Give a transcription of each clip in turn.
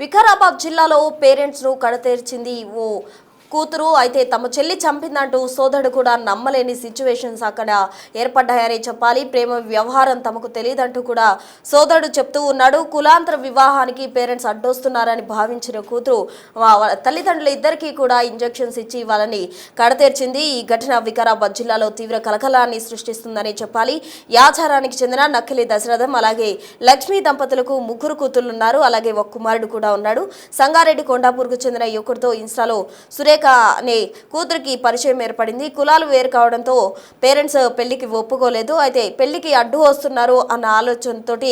వికారాబాద్ జిల్లాలో పేరెంట్స్ ను కడతేర్చింది ఓ కూతురు. అయితే తమ చెల్లి చంపిందంటూ సోదరుడు కూడా నమ్మలేని సిచ్యువేషన్స్ అక్కడ ఏర్పడ్డాయని చెప్పాలి. ప్రేమ వ్యవహారం తమకు తెలియదంటూ కూడా సోదరుడు చెప్తూ ఉన్నాడు. కులాంతర వివాహానికి పేరెంట్స్ అడ్డొస్తున్నారని భావించిన కూతురు తల్లిదండ్రులు ఇద్దరికీ కూడా ఇంజెక్షన్స్ ఇచ్చి వాళ్ళని కడతేర్చింది. ఈ ఘటన వికారాబాద్ జిల్లాలో తీవ్ర కలకలాన్ని సృష్టిస్తుందని చెప్పాలి. యాచారానికి చెందిన నక్కిలి దశరథం అలాగే లక్ష్మీ దంపతులకు ముగ్గురు కూతుళ్లున్నారు. అలాగే ఒక కుమారుడు కూడా ఉన్నాడు. సంగారెడ్డి కొండాపూర్కు చెందిన యువకుడితో ఇన్స్టాలో సురేఖ అనే కూతురికి పరిచయం ఏర్పడింది. కులాలు వేరు కావడంతో పేరెంట్స్ పెళ్లికి ఒప్పుకోలేదు. అయితే పెళ్లికి అడ్డు వస్తున్నారు అన్న ఆలోచనతోటి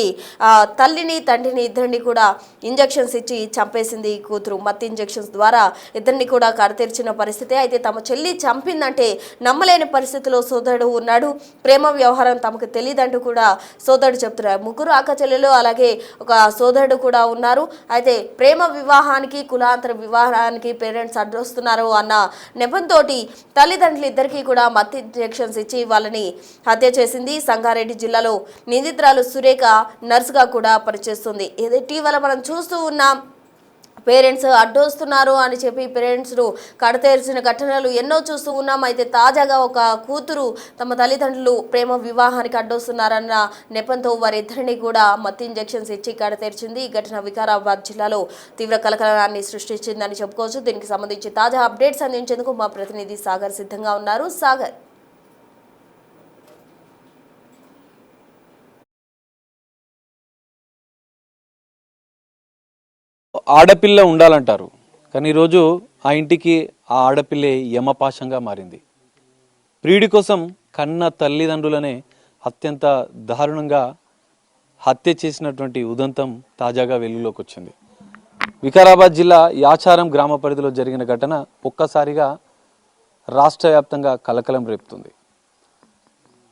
తల్లిని తండ్రిని ఇద్దరిని కూడా ఇంజెక్షన్స్ ఇచ్చి చంపేసింది కూతురు. మత్తు ఇంజెక్షన్స్ ద్వారా ఇద్దరిని కూడా కడతీర్చిన పరిస్థితి. అయితే తమ చెల్లి చంపిందంటే నమ్మలేని పరిస్థితిలో సోదరుడు ఉన్నాడు. ప్రేమ వ్యవహారం తమకు తెలియదంటూ కూడా సోదరుడు చెప్తున్నారు. ముగ్గురు అక్క చెల్లెలు అలాగే ఒక సోదరుడు కూడా ఉన్నారు. అయితే ప్రేమ వివాహానికి కులాంతర వివాహానికి పేరెంట్స్ అడ్డొస్తున్నారు అన్న నెపంతో తల్లిదండ్రులు ఇద్దరికీ కూడా మత్తు ఇంజెక్షన్స్ ఇచ్చి వాళ్ళని హత్య చేసింది. సంగారెడ్డి జిల్లాలో నిందితురాలు సురేఖ నర్సుగా కూడా పనిచేస్తుంది. ఇటీవల మనం చూస్తూ ఉన్నాం. పేరెంట్స్ అడ్డొస్తున్నారు అని చెప్పి పేరెంట్స్ను కడతేర్చిన ఘటనలు ఎన్నో చూస్తూ ఉన్నాం. అయితే తాజాగా ఒక కూతురు తమ తల్లిదండ్రులు ప్రేమ వివాహానికి అడ్డొస్తున్నారన్న నెపంతో వారిద్దరిని కూడా మత్తు ఇంజెక్షన్స్ ఇచ్చి కడతేర్చింది. ఈ ఘటన వికారాబాద్ జిల్లాలో తీవ్ర కలకలాన్ని సృష్టించిందని చెప్పుకోవచ్చు. దీనికి సంబంధించి తాజా అప్డేట్స్ అందించేందుకు మా ప్రతినిధి సాగర్ సిద్ధంగా ఉన్నారు. సాగర్, ఆడపిల్ల ఉండాలంటారు, కానీ ఈరోజు ఆ ఇంటికి ఆ ఆడపిల్లే యమపాశంగా మారింది. ప్రియుడి కోసం కన్న తల్లిదండ్రులనే అత్యంత దారుణంగా హత్య చేసినటువంటి ఉదంతం తాజాగా వెలుగులోకి వచ్చింది. వికారాబాద్ జిల్లా యాచారం గ్రామ పరిధిలో జరిగిన ఘటన ఒక్కసారిగా రాష్ట్ర వ్యాప్తంగా కలకలం రేపుతుంది.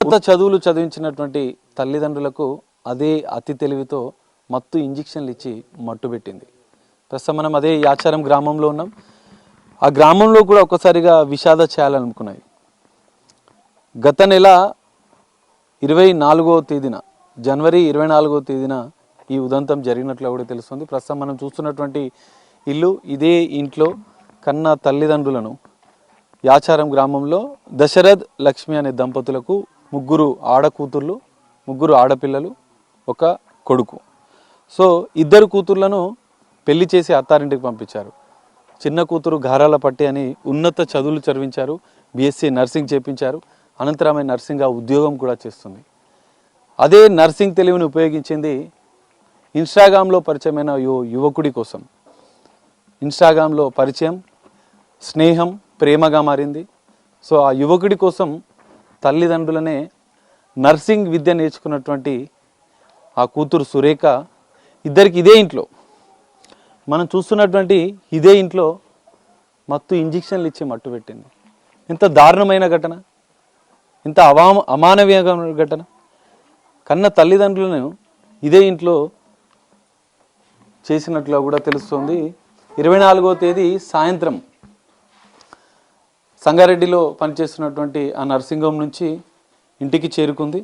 కొత్త చదువులు చదివించినటువంటి తల్లిదండ్రులకు అదే అతి తెలివితో మత్తు ఇంజెక్షన్లు ఇచ్చి మట్టుబెట్టింది. ప్రస్తుతం మనం అదే యాచారం గ్రామంలో ఉన్నాం. ఆ గ్రామంలో కూడా ఒక్కసారిగా విషాద చేయాలనుకున్నాయి. గత నెల 24వ తేదీన జనవరి 24వ తేదీన ఈ ఉదంతం జరిగినట్లు కూడా తెలుస్తుంది. ప్రస్తుతం మనం చూస్తున్నటువంటి ఇల్లు, ఇదే ఇంట్లో కన్న తల్లిదండ్రులను యాచారం గ్రామంలో దశరథ్ లక్ష్మి అనే దంపతులకు ముగ్గురు ఆడకూతుర్లు, ముగ్గురు ఆడపిల్లలు, ఒక కొడుకు. సో ఇద్దరు కూతుర్లను పెళ్లి చేసి అత్తారింటికి పంపించారు. చిన్న కూతురు గారాల పట్టి అని ఉన్నత చదువులు చదివించారు. బీఎస్సీ నర్సింగ్ చేపించారు. అనంతరం నర్సింగ్గా ఉద్యోగం కూడా చేస్తుంది. అదే నర్సింగ్ తెలివిని ఉపయోగించింది ఇన్స్టాగ్రామ్లో పరిచయమైన యువకుడి కోసం. ఇన్స్టాగ్రామ్లో పరిచయం, స్నేహం, ప్రేమగా మారింది. సో ఆ యువకుడి కోసం తల్లిదండ్రులనే నర్సింగ్ విద్య నేర్చుకున్నటువంటి ఆ కూతురు సురేఖ ఇద్దరికి ఇదే ఇంట్లో, మనం చూస్తున్నటువంటి ఇదే ఇంట్లో మత్తు ఇంజెక్షన్లు ఇచ్చి మట్టు పెట్టింది. ఎంత దారుణమైన ఘటన, ఎంత అమానవీయమైన ఘటన. కన్న తల్లిదండ్రులను ఇదే ఇంట్లో చేసినట్లుగా కూడా తెలుస్తుంది. 24వ తేదీ సాయంత్రం సంగారెడ్డిలో పనిచేస్తున్నటువంటి ఆ నర్సింగ్ హోమ్ నుంచి ఇంటికి చేరుకుంది.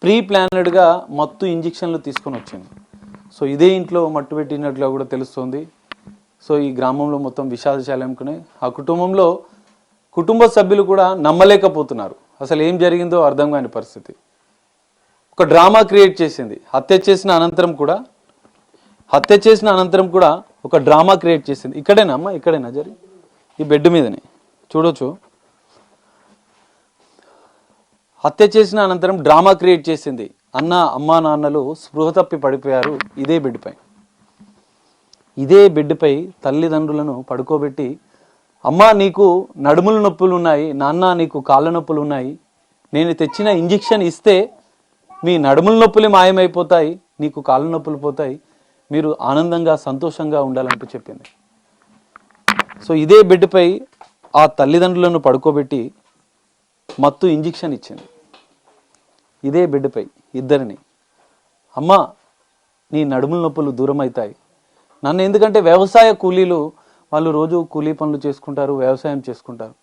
ప్రీ ప్లానెడ్గా మత్తు ఇంజెక్షన్లు తీసుకొని వచ్చింది. సో ఇదే ఇంట్లో మట్టు పెట్టినట్లుగా కూడా తెలుస్తుంది. సో ఈ గ్రామంలో మొత్తం విషాదశాలనుకునే ఆ కుటుంబంలో కుటుంబ సభ్యులు కూడా నమ్మలేకపోతున్నారు. అసలు ఏం జరిగిందో అర్థం కాని పరిస్థితి. ఒక డ్రామా క్రియేట్ చేసింది. హత్య చేసిన అనంతరం కూడా ఒక డ్రామా క్రియేట్ చేసింది. ఇక్కడేనా అమ్మ, ఇక్కడేనా జరిగి ఈ బెడ్ మీదనే చూడొచ్చు. హత్య చేసిన అనంతరం డ్రామా క్రియేట్ చేసింది. అమ్మా నాన్నలు స్పృహ తప్పి పడిపోయారు ఇదే బెడ్పై తల్లిదండ్రులను పడుకోబెట్టి, అమ్మా నీకు నడుముల నొప్పులు ఉన్నాయి, నాన్న నీకు కాళ్ళ నొప్పులు ఉన్నాయి, నేను తెచ్చిన ఇంజెక్షన్ ఇస్తే మీ నడుముల నొప్పులు మాయమైపోతాయి, నీకు కాళ్ళ నొప్పులు పోతాయి, మీరు ఆనందంగా సంతోషంగా ఉండాలంటూ చెప్పింది. సో ఇదే బెడ్పై ఆ తల్లిదండ్రులను పడుకోబెట్టి మత్తు ఇంజెక్షన్ ఇచ్చింది. ఇదే బెడ్పై ఇద్దరిని, అమ్మా నీ నడుముల నొప్పులు దూరం అవుతాయి, నన్ను ఎందుకంటే వ్యవసాయ కూలీలు వాళ్ళు రోజు కూలీ పనులు చేసుకుంటారు, వ్యవసాయం చేసుకుంటారు.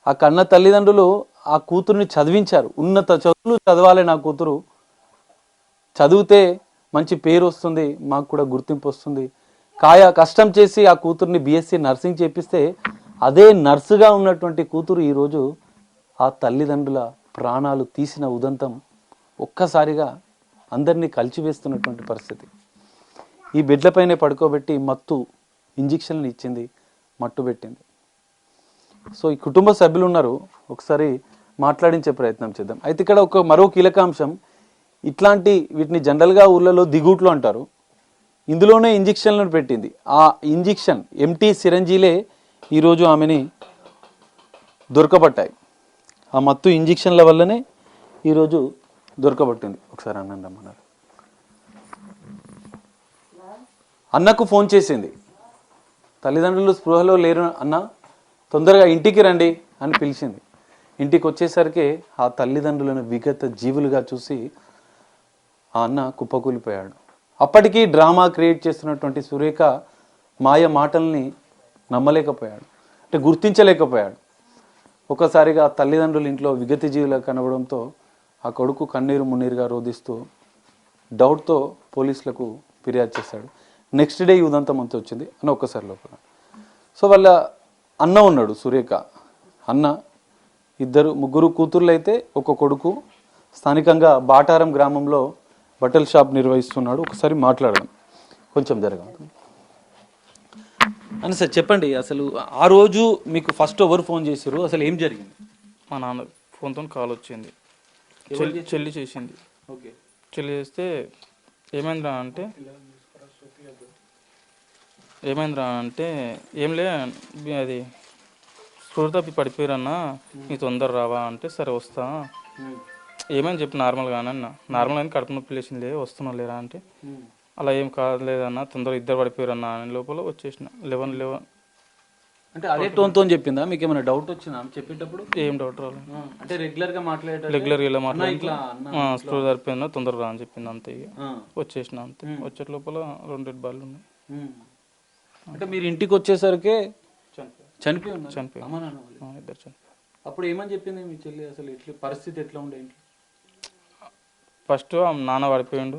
ఆ కన్న తల్లిదండ్రులు ఆ కూతురుని చదివించారు. ఉన్నత చదువులు చదవాలి, నా కూతురు చదివితే మంచి పేరు వస్తుంది, మాకు కూడా గుర్తింపు వస్తుంది, కష్టం చేసి ఆ కూతుర్ని బీఎస్సీ నర్సింగ్ చేపిస్తే అదే నర్సుగా ఉన్నటువంటి కూతురు ఈరోజు ఆ తల్లిదండ్రుల ప్రాణాలు తీసిన ఉదంతం ఒక్కసారిగా అందరినీ కలిచివేస్తున్నటువంటి పరిస్థితి. ఈ బెడ్లపైనే పడుకోబెట్టి మత్తు ఇంజెక్షన్లు ఇచ్చింది, మట్టు పెట్టింది. సో ఈ కుటుంబ సభ్యులు ఉన్నారు, ఒకసారి మాట్లాడించే ప్రయత్నం చేద్దాం. అయితే ఇక్కడ మరో కీలకాంశం, ఇట్లాంటి వీటిని జనరల్గా ఊళ్ళలో దిగుట్లు అంటారు, ఇందులోనే ఇంజెక్షన్లను పెట్టింది. ఆ ఇంజెక్షన్ ఎంటీ సిరంజీలే ఈరోజు ఆమెని దొరకబట్టాయి. ఆ మత్తు ఇంజెక్షన్ల వల్లనే ఈరోజు దొరకబట్టింది. ఒకసారి అన్నం రమ్మన్నారు. అన్నకు ఫోన్ చేసింది, తల్లిదండ్రులు స్పృహలో లేరు అన్న, తొందరగా ఇంటికి రండి అని పిలిచింది. ఇంటికి వచ్చేసరికి ఆ తల్లిదండ్రులను విగత జీవులుగా చూసి ఆ అన్న కుప్పకూలిపోయాడు. అప్పటికీ డ్రామా క్రియేట్ చేస్తున్నటువంటి సురేఖ మాయ మాటల్ని నమ్మలేకపోయాడు, అంటే గుర్తించలేకపోయాడు. ఒకసారిగా తల్లిదండ్రులు ఇంట్లో విగత జీవులుగా కనబడంతో ఆ కొడుకు కన్నీరు మున్నీరుగా రోధిస్తూ డౌట్తో పోలీసులకు ఫిర్యాదు చేశాడు. నెక్స్ట్ డే ఈ ఉదంతం అంతా వచ్చింది అని ఒక్కసారి లోపల. సో వాళ్ళ అన్న ఉన్నాడు, సురేఖ అన్న, ముగ్గురు కూతుర్లు అయితే ఒక కొడుకు. స్థానికంగా బాటారం గ్రామంలో బట్టల షాప్ నిర్వహిస్తున్నాడు. ఒకసారి మాట్లాడదాం, కొంచెం జరగదు అని. సార్ చెప్పండి, అసలు ఆ రోజు మీకు ఫస్ట్ ఎవరు ఫోన్ చేశారు, అసలు ఏం జరిగింది? మా నాన్న ఫోన్తో కాల్ వచ్చింది, చెల్లి చేసింది. ఓకే. చెల్లి చేస్తే ఏమైందిరా అంటే ఏంలే అది స్కూల్ తప్పి పడిపోయారన్నా, నీ తొందర రావా అంటే సరే వస్తా, ఏమని చెప్పి నార్మల్గానే అన్న, నార్మల్గానే కడుపు నొప్పి లేచింది, వస్తున్నా లేరా అంటే అలా ఏం కాలేదన్న, తొందరగా ఇద్దరు పడిపోయారన్నా అని లోపల వచ్చేసిన 11 అంటే అదే టోన్తో చెప్పిందా? మీకు ఏమైనా డౌట్ వచ్చిందా చెప్పేటప్పుడు? ఏం డౌట్ రాలేదు, అంటే రెగ్యులర్గా ఇలా మాట్లాడి స్కూల్ సరిపోయిందా తొందరగా రా అని చెప్పింది అంతే. ఇక వచ్చేసిన అంతే. వచ్చే లోపల 2 డెడ్ బాల్ ఉన్నాయి. అంటే మీరు ఇంటికి వచ్చేసరికి చనిపోయి ఇద్దరు చనిపోయారు. అప్పుడు ఏమని చెప్పింది మీ చెల్లి, అసలు ఎట్లా పరిస్థితి ఎట్లా ఉండే ఇంట్లో? ఫస్ట్ నాన్న పడిపోయిండు,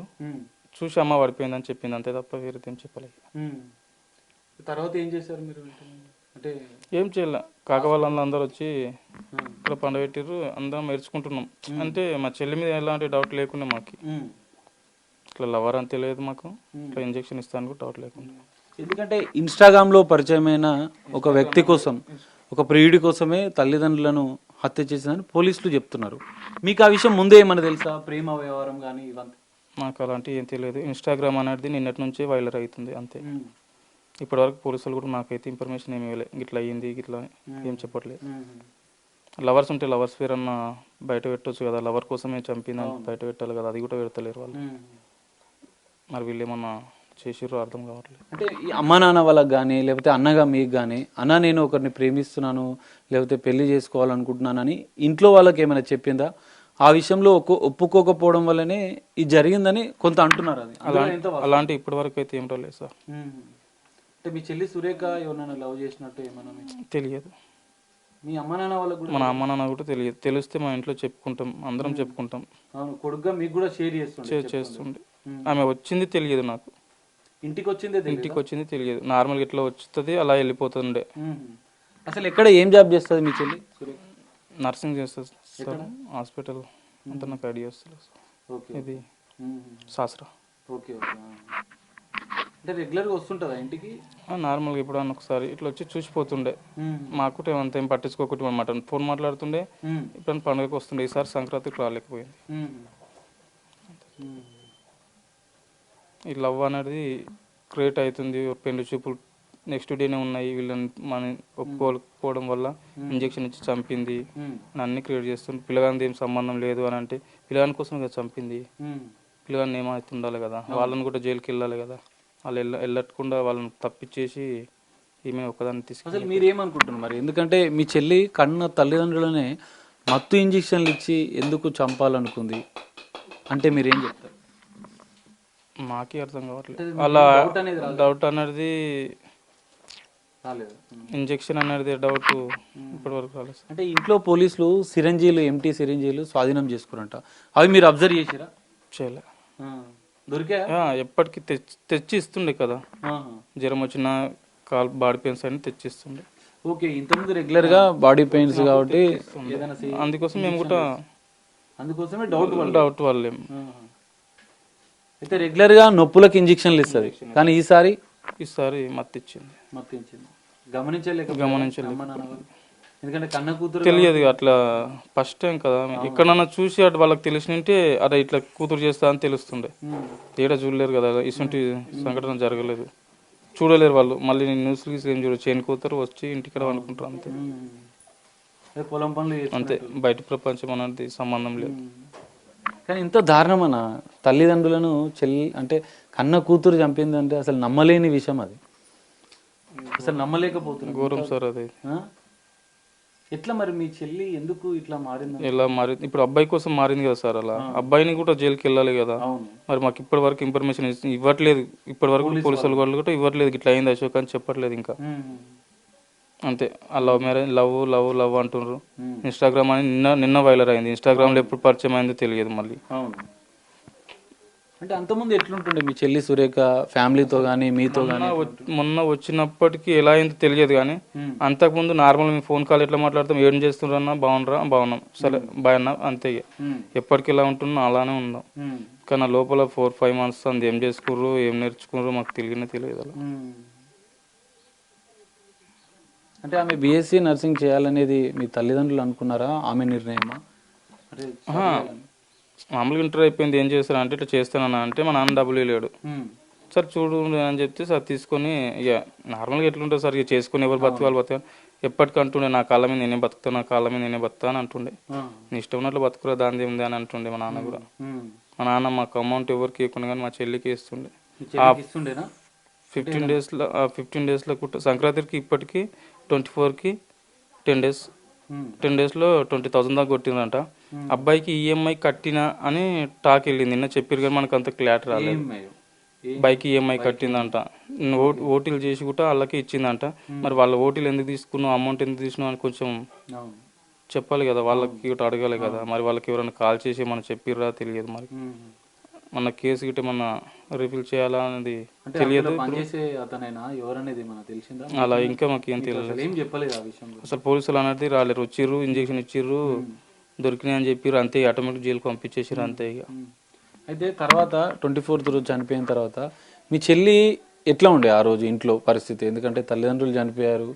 చూసి అమ్మ పడిపోయింది అని చెప్పింది అంతే తప్ప వేరే ఏం చెప్పలేదు. తర్వాత ఏం చేశారు మీరు? అంటే ఏం చేయలే, కాక వాళ్ళందరూ వచ్చి ఇక్కడ పండుగ పెట్టిర్రు, అందరం మెరుచుకుంటున్నాం. అంటే మా చెల్లి మీద ఎలాంటి డౌట్ లేకుండా మాకు, ఇట్లా లవర్ అని తెలియదు మాకు, ఇట్లా ఇంజెక్షన్ ఇస్తాను డౌట్ లేకుండా. ఎందుకంటే ఇన్స్టాగ్రామ్లో పరిచయమైన ఒక వ్యక్తి కోసం, ఒక ప్రియుడి కోసమే తల్లిదండ్రులను హత్య చేసిందని పోలీసులు చెప్తున్నారు. మీకు ఆ విషయం ముందే ఏమన్నా తెలుసా, ప్రేమ వ్యవహారం కానీ ఇవంతా? నాకు అలాంటివి ఏం తెలియదు. ఇన్స్టాగ్రామ్ అనేది నిన్నటి నుంచే వైరల్ అవుతుంది అంతే. ఇప్పటివరకు పోలీసులు కూడా నాకైతే ఇన్ఫర్మేషన్ ఏమి ఇవ్వలేదు, గిట్లా అయ్యింది గిట్లా ఏం చెప్పట్లేదు. లవర్స్ ఉంటే లవర్స్ పేరు అన్న బయట పెట్టవచ్చు కదా, లవర్ కోసమే చంపిందని బయట పెట్టాలి కదా, అది కూడా పెడతలేరు వాళ్ళు. మరి వీళ్ళు ఏమన్నా చేసిర్రో అర్థం కావట్లేదు. అంటే ఈ అమ్మ నాన్న వాళ్ళకి కానీ, లేకపోతే అన్నగా మీకు కానీ, అన్న నేను ఒకరిని ప్రేమిస్తున్నాను లేకపోతే పెళ్లి చేసుకోవాలనుకుంటున్నానని ఇంట్లో వాళ్ళకి ఏమైనా చెప్పిందా? ఆ విషయంలో ఒప్పుకోకపోవడం వల్లనే ఇది జరిగిందని కొంత అంటున్నారు. అది అలాంటి ఇప్పటి వరకు అయితే ఏమిటో లేదు సార్. అంటే మీ చెల్లి సురేఖ ఎవరైనా లవ్ చేసినట్టు ఏమన్నా తెలియదు. మీ అమ్మ నాన్న వాళ్ళకు కూడా? మన అమ్మ నాన్న కూడా తెలియదు. తెలిస్తే మా ఇంట్లో చెప్పుకుంటాం, అందరం చెప్పుకుంటాం. కొడుకుగా మీకు కూడా షేర్ చేస్తుండే. ఆమె వచ్చింది తెలియదు నాకు, ఇంటికి వచ్చింది తెలియదు. నార్మల్గా ఇట్లా వస్తుంది అలా వెళ్ళిపోతుండే. అసలు ఎక్కడ ఏం జాబ్ చేస్తుంది మీ చెల్లి? నర్సింగ్ చేస్తుంది సార్, హాస్పిటల్ అంతా నాకు ఐడియా వస్తుంది. ఇది శాస్త్ర. Okay okay. అంటే రెగ్యులర్గా వస్తుంటుందా ఇంటికి? నార్మల్గా ఇప్పుడు ఒకసారి ఇట్లా వచ్చి చూసిపోతుండే, మాకు అంత ఏం పట్టించుకోకుండా అనమాట. ఫోన్ మాట్లాడుతుండే, ఇప్పుడు పండుగకి వస్తుండే. ఈసారి సంక్రాంతికి రాలేకపోయింది. ఈ లవ్ అనేది క్రియేట్ అవుతుంది, పెళ్లి చూపులు నెక్స్ట్ డేనే ఉన్నాయి, వీళ్ళని మనం ఒప్పుకోకపోవడం వల్ల ఇంజెక్షన్ ఇచ్చి చంపింది అన్ని క్రియేట్ చేస్తుంది. పిల్లగానికి ఏం సంబంధం లేదు అని అంటే పిల్లగాని కోసం కదా చంపింది, పిల్లగాని ఏమైతే ఉండాలి కదా, వాళ్ళని కూడా జైలుకి వెళ్ళాలి కదా, వాళ్ళు వెళ్ళకుండా వాళ్ళని తప్పించేసి ఈమె ఒకదాన్ని తీసుకు. అసలు మీరేమనుకుంటున్నారు మరి? ఎందుకంటే మీ చెల్లి కన్న తల్లిదండ్రులనే మత్తు ఇంజెక్షన్లు ఇచ్చి ఎందుకు చంపాలనుకుంది అంటే మీరేం చెప్తారు? మాకే అర్థం కావట్లేదు. అలా డౌట్ అనేది ఇంజెక్షన్ అనేది డౌట్ ఇప్పటి వరకు రాలేదు. అంటే ఇంట్లో పోలీసులు సిరంజీలు, ఎంటీ సిరంజీలు స్వాధీనం చేసుకురంట, అవి మీరు అబ్జర్వ్ చేసిరా? చేయలే. దొరికా? ఎప్పటికీ తెచ్చి ఇస్తుండే కదా, జ్వరం వచ్చిన బాడీ పెయిన్స్ అని తెచ్చిస్తుండే. ఓకే, ఇంతకుముందు రెగ్యులర్ గా బాడీ పెయిన్స్ కాబట్టి అందుకోసం మేము కూడా అందుకోసమే డౌట్ వాళ్ళేం. అయితే రెగ్యులర్ గా నొప్పులకు ఇంజెక్షన్లు ఇస్తుంది, కానీ ఈసారి మత్తు ఇచ్చింది. గమనించలేదు. ఎందుకంటే కన్న కూతురు తెలియదు అట్లా ఫస్ట్ టైం కదా, ఎక్కడన్నా చూసి అటు వాళ్ళకి తెలిసినంటే అదే ఇట్లా కూతురు చేస్తా అని తెలుస్తుండే. ఏడ చూడలేరు కదా, ఇటువంటి సంఘటన జరగలేదు, చూడలేరు వాళ్ళు. మళ్ళీ న్యూస్ ఏం చూడరు, చేనుకోతారు వచ్చి ఇంటికి అనుకుంటారు అంతే. పొలం పనులు అంతే, బయట ప్రపంచం అనేది సంబంధం లేదు. కానీ ఇంత దారుణమన్న తల్లిదండ్రులను అంటే కన్న కూతురు చంపింది అంటే అసలు నమ్మలేని విషయం, అది అసలు నమ్మలేకపోతుంది. ఘోరం సార్ అది. ఎట్లా మరి మీ చెల్లి ఎందుకు ఇట్లా మారింది? ఇలా మారింది ఇప్పుడు అబ్బాయి కోసం మారింది కదా సార్. అలా అబ్బాయిని కూడా జైలుకి వెళ్ళాలి కదా. మరి మాకు ఇప్పటి వరకు ఇన్ఫర్మేషన్ ఇవ్వట్లేదు, ఇప్పటి వరకు పోలీసులు వాళ్ళు కూడా ఇవ్వట్లేదు. ఇట్లా అయింది అశోక్ అని చెప్పట్లేదు ఇంకా. అంతే, ఆ love marriage, love love love అంటున్నారు. ఇన్స్టాగ్రామ్ అని నిన్న వైరల్ అయింది. ఇన్స్టాగ్రామ్ లో ఎప్పుడు పరిచయం అయిందో తెలియదు మళ్ళీ. అంటే అంతకుముందు ఎట్లుంటుండే మీ చెల్లి సురేఖ ఫ్యామిలీతో కానీ మీతో కానీ? మొన్న వచ్చినప్పటికీ ఎలా అయిందో తెలియదు, కానీ అంతకుముందు నార్మల్ మేము ఫోన్ కాల్ ఎట్లా మాట్లాడతాం, ఏం చేస్తున్నారన్నా, బాగున్నారా, బాగున్నాం, సరే బాయ్ అన్నా, అంతే. ఎప్పటికి ఎలా ఉంటున్నా అలానే ఉన్నాం. కానీ లోపల 4-5 months అంది ఏం చేసుకుర్రు, ఏం నేర్చుకుర్రు మాకు తెలియదు అలా. అంటే ఆమె బీఎస్సీ నర్సింగ్ చేయాలనేది మీ తల్లిదండ్రులు అనుకున్నారా, ఆమె నిర్ణయమా? మామూలుగా ఇంటర్ అయిపోయింది, ఏం చేస్తాను అంటే ఇట్లా చేస్తానన్నా అంటే మా నాన్న డబ్బులు లేడు. సార్ చూడు అని చెప్తే సార్ తీసుకొని ఇక నార్మల్గా ఎట్లుంటుంది సార్, ఇక చేసుకుని ఎవరు బతకాలి బతకాలి ఎప్పటికంటుండే, నా కాళ్ళ మీద నేనే బతుకుతాను, నా కాళ్ళ మీద నేనే బతుకుతా అని అంటుండే. నీ ఇష్టం ఉన్నట్లు బతుకురా, దాని ఉంది అని అంటుండే మా నాన్న కూడా. మా నాన్న మాకు అమౌంట్ ఎవరికి ఇవ్వకుండా కానీ మా చెల్లికి ఇస్తుండే. 15 days సంక్రాంతికి ఇప్పటికి 24కి 10 daysలో 20,000 దాకా కొట్టిందంట. అబ్బాయికి ఈఎంఐ కట్టినా అని టాక్ వెళ్ళింది, నిన్న చెప్పారు కానీ మనకు అంత క్లారిటీ రాలేదు. బైక్ ఈఎంఐ కట్టిందంట, ఓటీలు చేసి కూడా వాళ్ళకి ఇచ్చిందంట. మరి వాళ్ళ ఓటీలు ఎందుకు తీసుకున్నావు, అమౌంట్ ఎందుకు తీసుకున్నావు అని కొంచెం చెప్పాలి కదా, వాళ్ళకి ఒకటి అడగాలి కదా. మరి వాళ్ళకి ఎవరైనా కాల్ చేసి మనం చెప్పిర్రా తెలియదు. మరి మన కేసు గిట్ట మన రిఫిల్ చేయాలా అనేది తెలియదు. అలా ఇంకా మాకు ఏం తెలియదు అసలు. పోలీసులు అనేది రాలేరు, వచ్చిర్రు, ఇంజక్షన్ ఇచ్చిర్రు, దొరికినాయి అని చెప్పారు, అంతే. ఆటోమేటిక్ జైలుకి పంపించేసారు అంతే. ఇక అయితే తర్వాత 24th రోజు చనిపోయిన తర్వాత మీ చెల్లి ఎట్లా ఉండే ఆ రోజు ఇంట్లో పరిస్థితి? ఎందుకంటే తల్లిదండ్రులు చనిపోయారు,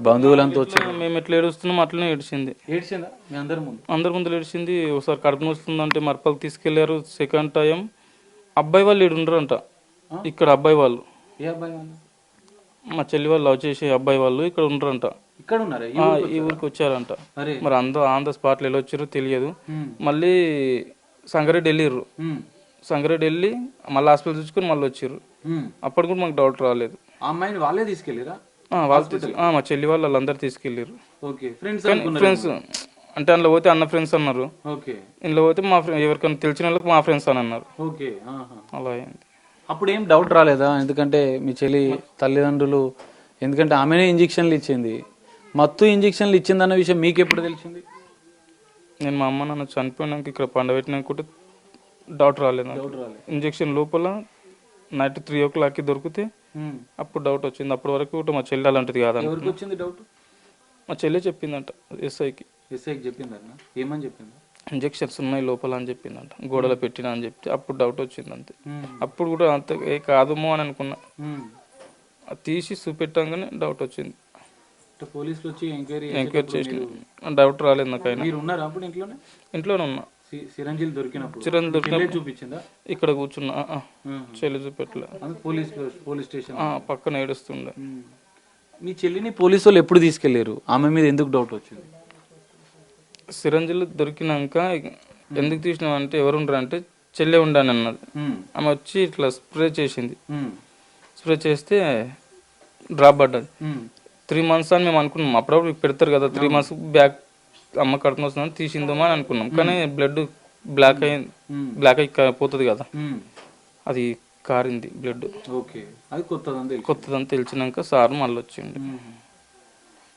బంధువులంతా వచ్చారు. మేము ఎట్లా ఏడుస్తున్నాం అట్లనే ఏడ్చింది. ఏడ్చిందా? మీ అందరి ముందు ఏడ్చింది. ఒకసారి కడుపు నొస్తుందంటే మరపకి తీసుకెళ్లారు. సెకండ్ టైం అబ్బాయి వాళ్ళు ఇక్కడ ఉండరంట, ఇక్కడ అబ్బాయి వాళ్ళు, మా చెల్లి వాళ్ళు లవ్ చేసే అబ్బాయి వాళ్ళు ఇక్కడ ఉండరంట. ఇక్కడ ఉన్నారా? ఈ ఊరికి వచ్చారంట. మరి ఆన్ ద స్పాట్ లో ఎలా వచ్చారో తెలియదు. మళ్ళీ సంగారెడ్డి వెళ్ళిర్రు. సంగారెడ్డి వెళ్ళి మళ్ళీ హాస్పిటల్ చూసుకుని మళ్ళీ వచ్చిర్రు. అప్పటి కూడా మాకు డౌట్ రాలేదు. అమ్మాయిని వాళ్ళే తీసుకెళ్ళిరా? మా చెల్లి వాళ్ళు వాళ్ళందరూ తీసుకెళ్ళారు. ఫ్రెండ్స్ అంటే అందులో పోతే అన్న ఫ్రెండ్స్ అన్నారు, ఇందులో పోతే మా ఎవరికైనా తెలిసిన వాళ్ళకి మా ఫ్రెండ్స్ అని అన్నారు. అలా అయింది. అప్పుడు ఏం డౌట్ రాలేదా? ఎందుకంటే మీ చెల్లి తల్లిదండ్రులు, ఎందుకంటే ఆమెనే ఇంజక్షన్లు ఇచ్చింది, మత్తు ఇంజక్షన్లు ఇచ్చిందన్న విషయం మీకు ఎప్పుడు తెలిసింది? నేను మా అమ్మ నాన్న చనిపోయినాక ఇక్కడ పండబెట్టినాక కూడా డౌట్ రాలేదు. ఇంజక్షన్ లోపల నైట్ 3 o'clock దొరికితే అప్పుడు డౌట్ వచ్చింది. అప్పటి వరకు మా చెల్లి అలాంటిది కాదని. ఎవరికి వచ్చింది డౌట్? మా చెల్లి చెప్పిందంట ఎస్ఐకి. చెప్పిందన్న? ఏమని చెప్పింది? ఇంజక్షన్స్ ఉన్నాయి లోపల అని చెప్పిందంట, గోడలో పెట్టినా అని చెప్తే అప్పుడు డౌట్ వచ్చింది అంతే. అప్పుడు కూడా అంత కాదుమో అని అనుకున్నా, అది తీసి చూపెట్టంగానే డౌట్ వచ్చింది. పోలీసులు వచ్చి ఎంక్వైరీ చేసి డౌట్ రాలేదు నాకు. అయినా ఇంట్లోనే ఉన్నా. సిరంజిల్ దొరికినప్పుడు చూపించిందా? ఇక్కడ కూర్చున్నా, చెల్లి చూపెట్టలే. పోలీస్ స్టేషన్ పక్కన ఏడుస్తుండే. మీ చెల్లిని పోలీసు వాళ్ళు ఎప్పుడు తీసుకెళ్లారు? ఆమె మీద ఎందుకు డౌట్ వచ్చింది? సిరంజిల్ దొరికినాక ఎందుకు తీసినావు అంటే ఎవరు ఉండరు అంటే చెల్లె ఉండాని అన్నది. ఆమె వచ్చి ఇట్లా స్ప్రే చేసింది. స్ప్రే చేస్తే డ్రాప్ పడ్డది. 3 months అని మేము అనుకున్నాం. అప్పుడప్పుడు పెడతారు కదా, 3 months బ్యాక్ అమ్మ కడుపున వస్తుందని తీసిందేమో అని అనుకున్నాం. కానీ బ్లడ్ బ్లాక్ అయి పోతుంది కదా, అది కారింది బ్లడ్. కొత్తదని తెలిసినాక సార్ మళ్ళీ వచ్చిండు,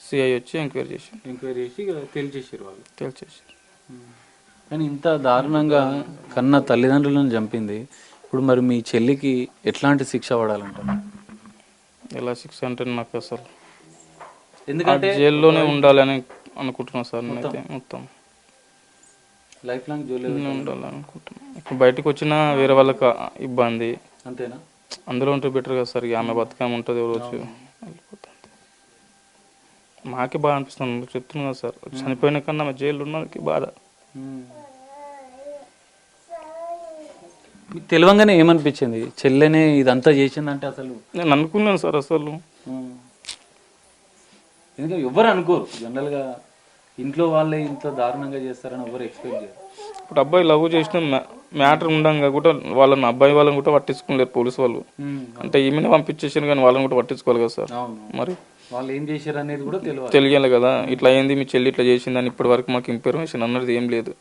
సిఐ వచ్చి ఎంక్వైరీ చేసి తేల్చేసారు. కానీ ఇంత దారుణంగా కన్న తల్లిదండ్రులను చంపింది ఇప్పుడు మరి మీ చెల్లికి ఎట్లాంటి శిక్ష పడాలంటారు? ఎలా శిక్ష అంటే నాకు అసలు ఎందుకంటే జైల్లోనే ఉండాలని అనుకుంటున్నాను సార్. నేనైతే మొత్తం లైఫ్ లాంగ్ జైల్లో ఉండాలని అనుకుంటున్నాను. ఇప్పుడు బయటకు వచ్చినా వేరే వాళ్ళకి ఇబ్బంది, అంతేనా? అందులో ఉంటే బెటర్ కదా సార్. ఆమె బతుకమ్మ ఉంటుంది, ఎవరు వచ్చి వెళ్ళిపోతుంది. మాకే బాధ అనిపిస్తుంది, చెప్తున్నాను కదా సార్. చనిపోయిన కన్నా మా జైల్లో ఉన్నకి బాధ. మీకు తెలియంగానే ఏమనిపించింది చెల్లెనే ఇదంతా చేసిందంటే? అసలు నేను అనుకున్నాను సార్ అసలు. ఎందుకంటే ఎవరు అనుకోరు జనరల్గా, ఇంట్లో వాళ్ళే ఇంత దారుణంగా చేస్తారని ఎవరు ఎక్స్పెక్ట్ చేయరు. ఇప్పుడు అబ్బాయి లవ్ చేసిన మ్యాటర్ ఉండగా కూడా వాళ్ళని, అబ్బాయి వాళ్ళని కూడా పట్టించుకోలేరు పోలీసు వాళ్ళు. అంటే ఈమెను పంపించేసాను కానీ వాళ్ళని కూడా పట్టించుకోవాలి కదా సార్. మరి వాళ్ళు ఏం చేశారు అనేది కూడా తెలియాలి కదా. ఇట్లా అయింది, మీ చెల్లి ఇట్లా చేసిందని ఇప్పటి వరకు మాకు ఇన్ఫర్మేషన్ అన్నది ఏం లేదు.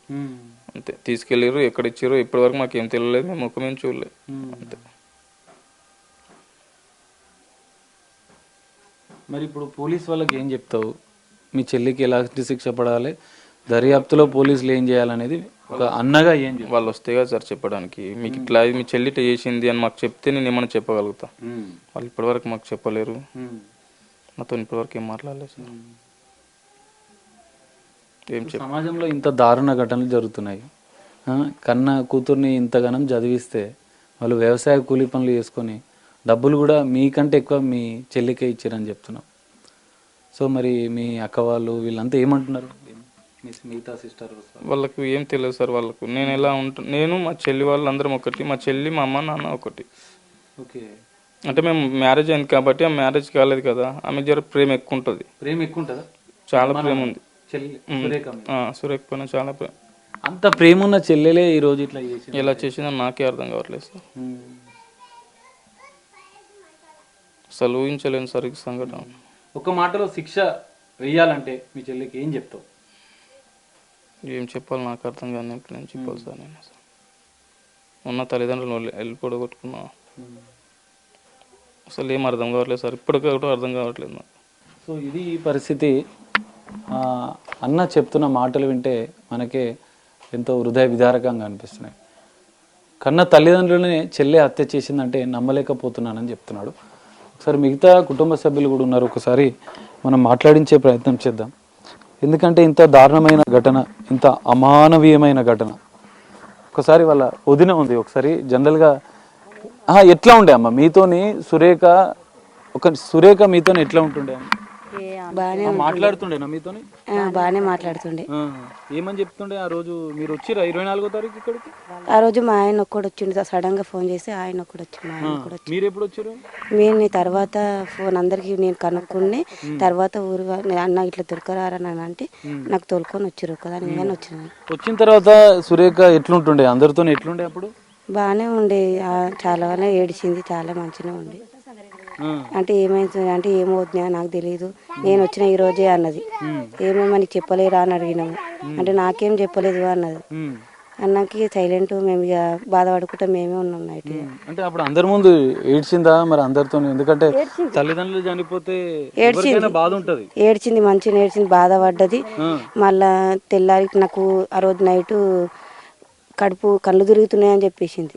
అంతే, తీసుకెళ్ళారు, ఎక్కడ ఇచ్చారు ఇప్పటి వరకు మాకు ఏం తెలియలేదు, మేము ముఖమేం చూడలేదు. అంతే. మరి ఇప్పుడు పోలీస్ వాళ్ళకి ఏం చెప్తావు? మీ చెల్లికి ఎలాంటి శిక్ష పడాలి, దర్యాప్తులో పోలీసులు ఏం చేయాలనేది ఒక అన్నగా ఏం వాళ్ళు వస్తే కదా సార్ చెప్పడానికి. మీకు ఇట్లా మీ చెల్లి ఇట్లా చేసింది అని మాకు చెప్తే నేను ఏమైనా చెప్పగలుగుతా. వాళ్ళు ఇప్పటివరకు మాకు చెప్పలేరు, నాతో ఇప్పటివరకు ఏం మాట్లాడలేదు సార్. సమాజంలో ఇంత దారుణ ఘటనలు జరుగుతున్నాయి. కన్న కూతుర్ని ఇంతగానం చదివిస్తే వాళ్ళు వ్యవసాయ కూలీ పనులు చేసుకొని డబ్బులు కూడా మీకంటే ఎక్కువ మీ చెల్లికే ఇచ్చారని చెప్తున్నాం. సో మరి మీ అక్క వాళ్ళు వీళ్ళంతా ఏమంటున్నారు? మిగతా సిస్టర్ వాళ్ళకు ఏం తెలియదు సార్. వాళ్ళకు నేను ఎలా ఉంటాను, నేను మా చెల్లి వాళ్ళు అందరం ఒకటి, మా చెల్లి మా అమ్మ నాన్న ఒకటి. ఓకే. అంటే మేము మ్యారేజ్ అయింది కాబట్టి ఆ మ్యారేజ్ కాలేదు కదా, ఆమె జర ప్రేమ ఎక్కువ ఉంటుంది. ప్రేమ ఎక్కువ ఉంటుందా? చాలా ప్రేమ ఉంది. సురేఖ పైన చాలా ప్రేమ. అంత ప్రేమ ఉన్న చెల్లెలే ఈ రోజు ఇట్లా చేసి ఎలా చేసిందో నాకే అర్థం కావట్లేదు సార్. అసలు ఊహించలేను సార్ ఈ సంఘటన. ఒక మాటలో శిక్ష వెయ్యాలంటే మీ చెల్లికి ఏం చెప్తావు? ఏం చెప్పాలి నాకు అర్థం కానీ నేను చెప్పాలి సార్. నేను అసలు ఉన్న తల్లిదండ్రులు వెళ్ళిపోగొట్టుకున్నా, అసలు ఏం అర్థం కావట్లేదు సార్. ఇప్పటికీ అర్థం కావట్లేదు నాకు. సో ఇది ఈ పరిస్థితి. అన్న చెప్తున్న మాటలు వింటే మనకే ఎంతో హృదయ విదారకంగా అనిపిస్తున్నాయి. కన్న తల్లిదండ్రులనే చెల్లె హత్య చేసిందంటే నమ్మలేకపోతున్నానని చెప్తున్నాడు. ఒకసారి మిగతా కుటుంబ సభ్యులు కూడా ఉన్నారు, ఒకసారి మనం మాట్లాడించే ప్రయత్నం చేద్దాం. ఎందుకంటే ఇంత దారుణమైన ఘటన, ఇంత అమానవీయమైన ఘటన. ఒకసారి వాళ్ళ వదిన ఉంది, ఒకసారి జనరల్గా ఎట్లా ఉండే అమ్మ మీతోని సురేఖ మీతోని ఎట్లా ఉంటుండే? బాగానే మాట్లాడుతుండేనా మీతోని? బాగానే మాట్లాడుతుండే. ఏమని చెప్తుండే? ఆ రోజు మీరు వచ్చిరా 24వ తారీఖు ఇక్కడికి? ఆ రోజు మా ఆయన ఒక్కడు వచ్చిండు, సడన్ గా ఫోన్ చేసి ఆయన ఒక్కడు వచ్చిండు. మీరు ఎప్పుడు వచ్చారు? మేము తర్వాత ఫోన్ అందరికి నేను కనుక్కుని తర్వాత ఊరు అన్న ఇట్లా దొరకరారని అంటే నాకు తోలుకొని వచ్చారు కదా నేను వచ్చిన. వచ్చిన తర్వాత సురేఖ ఎట్లుంటుండే అందరితో? ఎట్లుండే అప్పుడు? బాగానే ఉండే, చాలా ఏడిచింది, చాలా మంచిగా ఉండే. అంటే ఏమైంది అంటే ఏమవుతుందా నాకు తెలియదు, నేను వచ్చిన ఈ రోజే అన్నది. ఏమేమని చెప్పలేరా అని అడిగినాము, అంటే నాకేం చెప్పలేదు అన్నది. అన్నకి సైలెంట్, మేము ఇక బాధపడుకుంటా మేమే ఉన్నాం నైట్. అంటే అప్పుడు అందరి ముందు ఏడ్చిందా మరి అందరితో? ఎందుకంటే తల్లిదండ్రులు చనిపోతే బాధ ఉంటది. ఏడ్చింది, మంచిగా ఏడ్చింది, బాధపడ్డది. మళ్ళా తెల్లారి నాకు ఆ రోజు నైట్ కళ్ళు తిరుగుతున్నాయని చెప్పేసింది.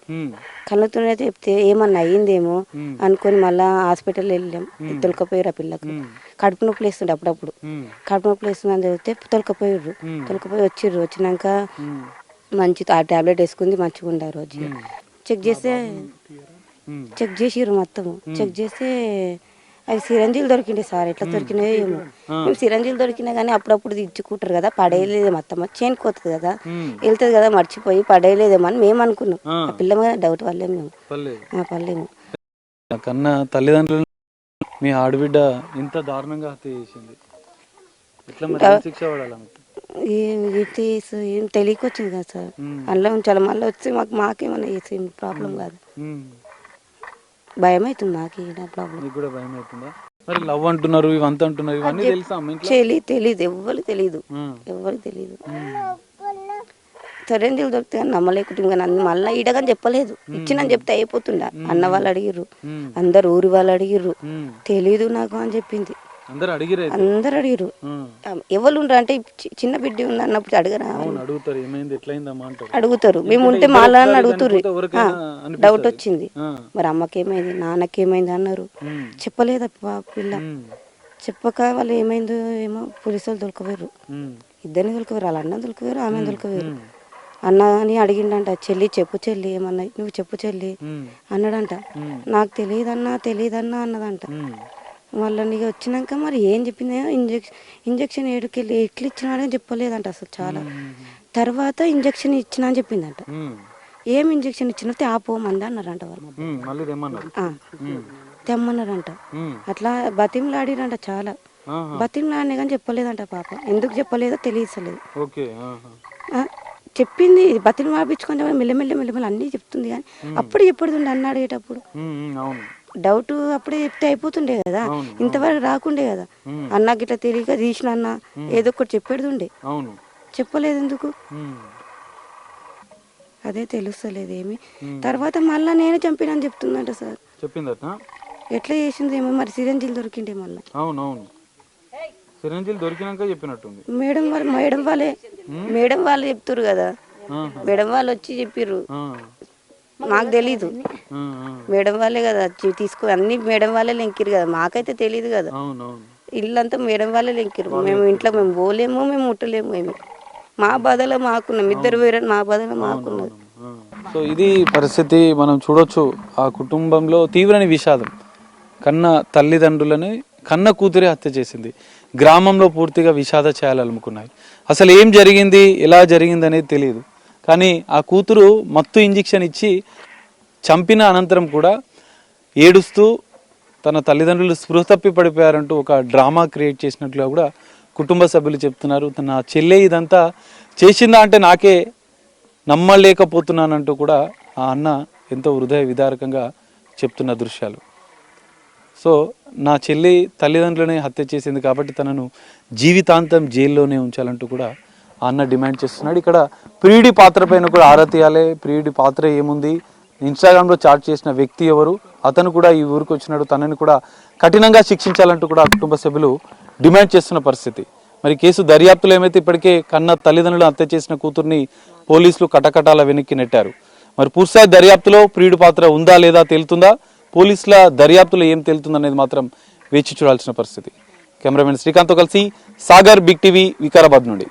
కళ్ళు తిరుగుతున్నాయి చెప్తే ఏమన్నా అయ్యిందేమో అనుకొని మళ్ళా హాస్పిటల్ వెళ్ళాం. తొలకపోయారు ఆ పిల్లకు. కడుపు నొప్పి లేస్తుండే అప్పుడప్పుడు. కడుపు నొప్పి లేస్తుంది అని చెప్తే తొలకపోయారు. తొలకపోయి వచ్చిర్రు. వచ్చినాక మంచి ఆ టాబ్లెట్ వేసుకుంది, మంచిగా ఉండే. ఆ రోజు చెక్ చేసిర్రు మొత్తము. చెక్ చేస్తే అవి సిరంజీలు దొరికిండే సార్. ఎట్లా దొరికినాయో ఏమో. మేము సిరంజీలు దొరికినా కానీ అప్పుడప్పుడు ఇచ్చుకుంటారు కదా, పడేయలేదు మొత్తం చేనుకోతుంది కదా, వెళ్తుంది కదా, మర్చిపోయి పడేయలేదేమో అని మేము అనుకున్నాం. ఆ పిల్ల మీద డౌట్ వల్లే మేము పడలేము. కన్నా తల్లిదండ్రులు మీ ఆడబిడ్డ ఇంత దారుణంగా హత్య చేసింది, శిక్ష పడాలి? ఏం తెలియకొచ్చింది కదా సార్, అందులో ఉంచాలి. మళ్ళీ వచ్చి మాకేమన్నా చేసి ప్రాబ్లం కాదు. భయం అవుతుంది నాకు. ప్రాబ్లం కూడా భయం అవుతుందా? మరి లవ్ అంటున్నారు, ఇవంతా అంటున్నారు, ఇవన్నీ తెలుసా? తెలీదు, ఎవ్వరికి తెలీదు, ఎవ్వరికి తెలీదు. సరేంజీలు దొరికితే కానీ నమ్మలేకుంటుంది కానీ మళ్ళీ ఈడగాని చెప్పలేదు. ఇచ్చినని చెప్తే అయిపోతుండ. అన్న వాళ్ళు అడిగిర్రు, అందరు ఊరి వాళ్ళు అడిగిర్రు, తెలీదు నాకు అని చెప్పింది. అందరూ అడిగిరే అందరు అడిగారు. ఎవరు ఉండరు అంటే చిన్న బిడ్డ ఉంది అన్నప్పుడు అడగరా, అడుగుతారు ఏమైంది ఎట్లయిందమ్మా అంటారు. అడుగుతారు. మేము ఉంటే మాలా అని అడుగుతారు. డౌట్ వచ్చింది, మరి అమ్మకేమైంది నాన్నకేమైంది అన్నారు. చెప్పలేదు పిల్ల. చెప్పక వాళ్ళు ఏమైందో ఏమో పోలీసు వాళ్ళు దొరకపోయారు. ఇద్దరిని దొరకపోయారు, వాళ్ళ అన్న దొరకపోయారు, ఆమె దొరకపోయారు. అన్న అని అడిగిండంట, చెల్లి చెప్పు చెల్లి ఏమన్నా నువ్వు చెప్పు చెల్లి అన్నాడంట. నాకు తెలియదన్నా అన్నదంట. మళ్ళీ నీకు వచ్చినాక మరి ఏం చెప్పింది, ఇంజక్షన్ ఏడుకెళ్ళి ఎట్లా ఇచ్చినాడని చెప్పలేదంట అసలు. చాలా తర్వాత ఇంజక్షన్ ఇచ్చినా అని చెప్పిందంట. ఏం ఇంజక్షన్ ఇచ్చినా తేపోమంది అన్నారంట వాళ్ళు. తెమ్మన్నారంట. అట్లా బతిమలాడిరంట చాలా. బతిమలాడినా కానీ చెప్పలేదంట పాప. ఎందుకు చెప్పలేదో తెలియసలేదు. చెప్పింది బతిని మార్పించుకొని మెల్లమెల్ల అన్నీ చెప్తుంది కానీ అప్పుడు చెప్పడుతుండే అన్న అడిగేటప్పుడు. డౌట్ అప్పుడే చెప్తే అయిపోతుండే కదా, ఇంతవరకు రాకుండే కదా. అన్నకి ఇట్లా తెలియక తీసిన అన్న ఏదో ఒకటి చెప్పేడుతుండే, చెప్పలేదు ఎందుకు అదే తెలుస్తలేదు ఏమి. తర్వాత మళ్ళా నేను చంపినని చెప్తుందంట సార్. ఎట్లా చేసింది ఏమో మరి. సిరంజీలు దొరికిండే మళ్ళీ. మేడం వాళ్ళు చెప్తారు కదా, మేడం వాళ్ళు వచ్చి చెప్పిర్రు. మాకు తెలీదు, మేడం వాళ్ళే కదా తీసుకో అన్ని మేడం వాళ్ళే లెంకిరు కదా, మాకైతే తెలియదు కదా. ఇల్లంతా మేడం వాళ్ళే లెంకిరు. మేము ఇంట్లో మేము పోలేము, మేము ముట్టలేము. ఏమి మా బాధలో మాకున్నాం, ఇద్దరు వేరే మా బాధలో మాకున్నది. సో ఇది పరిస్థితి మనం చూడొచ్చు. ఆ కుటుంబంలో తీవ్రని విషాదం. కన్న తల్లిదండ్రులని కన్న కూతురే హత్య చేసింది. గ్రామంలో పూర్తిగా విషాద ఛాయలు అలుముకున్నాయి. అసలు ఏం జరిగింది, ఎలా జరిగింది అనేది తెలియదు. కానీ ఆ కూతురు మత్తు ఇంజెక్షన్ ఇచ్చి చంపిన అనంతరం కూడా ఏడుస్తూ తన తల్లిదండ్రులు స్పృహ తప్పి పడిపోయారంటూ ఒక డ్రామా క్రియేట్ చేసినట్లుగా కూడా కుటుంబ సభ్యులు చెప్తున్నారు. తన చెల్లె ఇదంతా చేసిందా అంటే నాకే నమ్మలేకపోతున్నానంటూ కూడా ఆ అన్న ఎంతో హృదయ విదారకంగా చెప్తున్న దృశ్యాలు. సో నా చెల్లి తల్లిదండ్రులనే హత్య చేసింది కాబట్టి తనను జీవితాంతం జైల్లోనే ఉంచాలంటూ కూడా ఆ అన్న డిమాండ్ చేస్తున్నాడు. ఇక్కడ ప్రియుడి పాత్ర పైన కూడా ఆరా తీయాలి. ప్రియుడి పాత్ర ఏముంది, ఇన్స్టాగ్రామ్లో చాట్ చేసిన వ్యక్తి ఎవరు, అతను కూడా ఈ ఊరికి వచ్చినాడు, తనని కూడా కఠినంగా శిక్షించాలంటూ కూడా కుటుంబ సభ్యులు డిమాండ్ చేస్తున్న పరిస్థితి. మరి కేసు దర్యాప్తులో ఏమైతే ఇప్పటికే కన్న తల్లిదండ్రులను హత్య చేసిన కూతుర్ని పోలీసులు కటకటాల వెనక్కి నెట్టారు. మరి పూర్తిస్థాయి దర్యాప్తులో ప్రియుడి పాత్ర ఉందా లేదా తేలుతుందా, పోలీసుల దర్యాప్తులో ఏం తేలుతుందనేది మాత్రం వేచి చూడాల్సిన పరిస్థితి. కెమెరామెన్ శ్రీకాంత్తో కలిసి సాగర్, బిగ్ టీవీ, వికారాబాద్ నుండి.